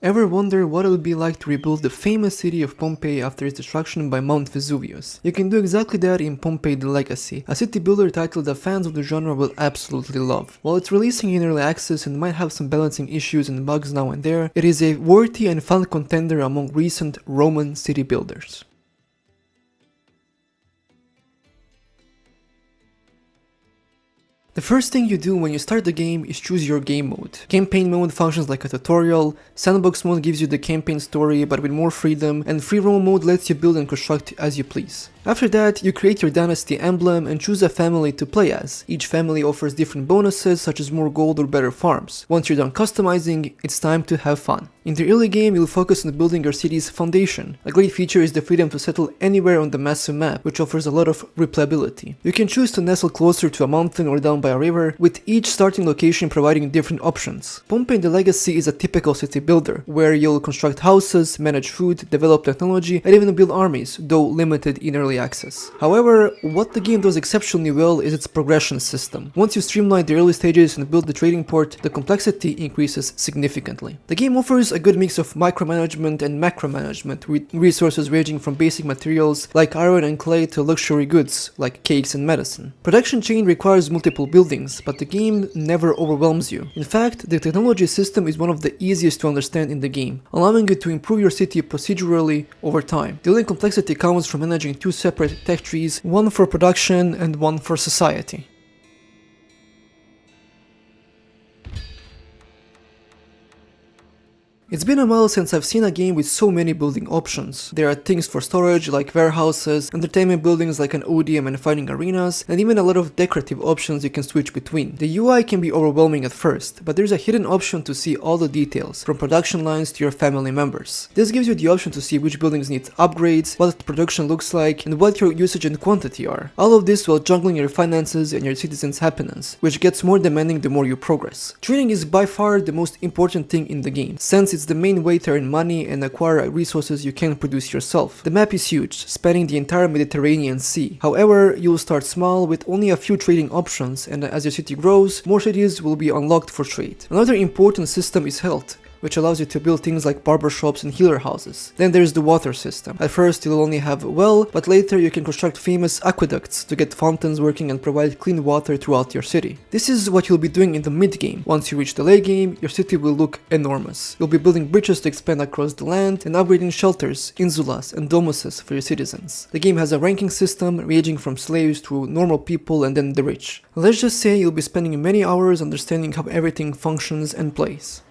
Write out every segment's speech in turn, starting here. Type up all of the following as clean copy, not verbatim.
Ever wonder what it would be like to rebuild the famous city of Pompeii after its destruction by Mount Vesuvius? You can do exactly that in Pompeii the Legacy, a city builder title that fans of the genre will absolutely love. While it's releasing in early access and might have some balancing issues and bugs now and there, it is a worthy and fun contender among recent Roman city builders. The first thing you do when you start the game is choose your game mode. Campaign mode functions like a tutorial, sandbox mode gives you the campaign story but with more freedom, and free roam mode lets you build and construct as you please. After that, you create your dynasty emblem and choose a family to play as. Each family offers different bonuses such as more gold or better farms. Once you're done customizing, it's time to have fun. In the early game, you'll focus on building your city's foundation. A great feature is the freedom to settle anywhere on the massive map, which offers a lot of replayability. You can choose to nestle closer to a mountain or down by a river, with each starting location providing different options. Pompeii the Legacy is a typical city builder, where you'll construct houses, manage food, develop technology, and even build armies, though limited in early access. However, what the game does exceptionally well is its progression system. Once you streamline the early stages and build the trading port, the complexity increases significantly. The game offers a good mix of micromanagement and macromanagement, with resources ranging from basic materials like iron and clay to luxury goods like cakes and medicine. Production chain requires multiple buildings, but the game never overwhelms you. In fact, the technology system is one of the easiest to understand in the game, allowing you to improve your city procedurally over time. The only complexity comes from managing two separate tech trees, one for production and one for society. It's been a while since I've seen a game with so many building options. There are things for storage like warehouses, entertainment buildings like an ODM and fighting arenas, and even a lot of decorative options you can switch between. The UI can be overwhelming at first, but there's a hidden option to see all the details, from production lines to your family members. This gives you the option to see which buildings need upgrades, what the production looks like, and what your usage and quantity are. All of this while juggling your finances and your citizens' happiness, which gets more demanding the more you progress. Trading is by far the most important thing in the game, since it's the main way to earn money and acquire resources you can't produce yourself. The map is huge, spanning the entire Mediterranean Sea. However, you'll start small with only a few trading options, and as your city grows, more cities will be unlocked for trade. Another important system is health, which allows you to build things like barbershops and healer houses. Then there's the water system. At first you'll only have a well, but later you can construct famous aqueducts to get fountains working and provide clean water throughout your city. This is what you'll be doing in the mid-game. Once you reach the late game, your city will look enormous. You'll be building bridges to expand across the land and upgrading shelters, insulas, and domuses for your citizens. The game has a ranking system ranging from slaves to normal people and then the rich. Let's just say you'll be spending many hours understanding how everything functions and plays.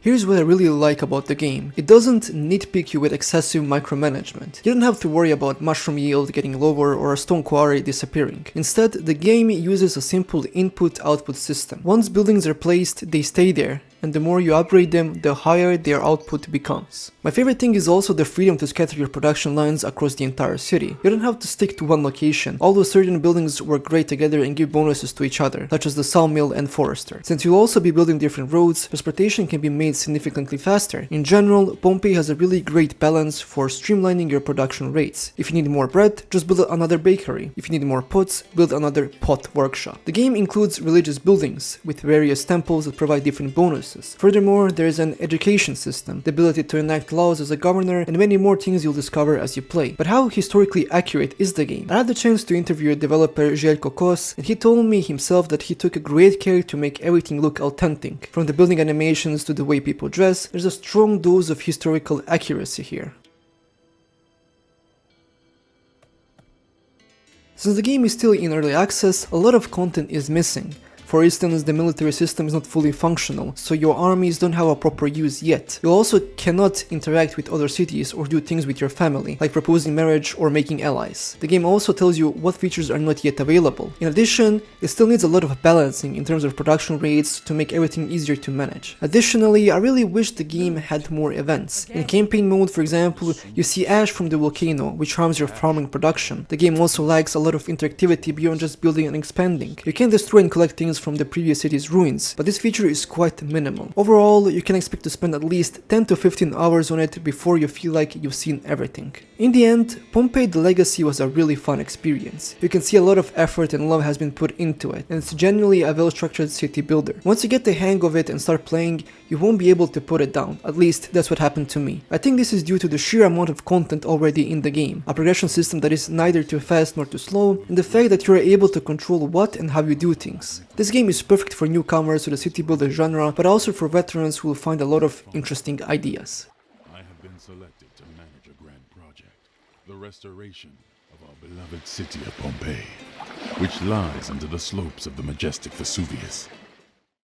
Here's what I really like about the game. It doesn't nitpick you with excessive micromanagement. You don't have to worry about mushroom yield getting lower or a stone quarry disappearing. Instead, the game uses a simple input-output system. Once buildings are placed, they stay there, and the more you upgrade them, the higher their output becomes. My favorite thing is also the freedom to scatter your production lines across the entire city. You don't have to stick to one location, although certain buildings work great together and give bonuses to each other, such as the sawmill and forester. Since you'll also be building different roads, transportation can be made significantly faster. In general, Pompeii has a really great balance for streamlining your production rates. If you need more bread, just build another bakery. If you need more pots, build another pot workshop. The game includes religious buildings, with various temples that provide different bonuses. Furthermore, there is an education system, the ability to enact laws as a governor, and many more things you'll discover as you play. But how historically accurate is the game? I had the chance to interview developer Jelko Kos, and he told me himself that he took a great care to make everything look authentic. From the building animations to the way people dress, there's a strong dose of historical accuracy here. Since the game is still in early access, a lot of content is missing. For instance, the military system is not fully functional, so your armies don't have a proper use yet. You also cannot interact with other cities or do things with your family, like proposing marriage or making allies. The game also tells you what features are not yet available. In addition, it still needs a lot of balancing in terms of production rates to make everything easier to manage. Additionally, I really wish the game had more events. In campaign mode, for example, you see ash from the volcano, which harms your farming production. The game also lacks a lot of interactivity beyond just building and expanding. You can destroy and collect things from the previous city's ruins, but this feature is quite minimal. Overall, you can expect to spend at least 10 to 15 hours on it before you feel like you've seen everything. In the end, Pompeii the Legacy was a really fun experience. You can see a lot of effort and love has been put into it, and it's genuinely a well-structured city builder. Once you get the hang of it and start playing, you won't be able to put it down. At least, that's what happened to me. I think this is due to the sheer amount of content already in the game, a progression system that is neither too fast nor too slow, and the fact that you are able to control what and how you do things. This game is perfect for newcomers to the city builder genre, but also for veterans who will find a lot of interesting ideas. I have been selected to manage a grand project, the restoration of our beloved city of Pompeii, which lies under the slopes of the majestic Vesuvius.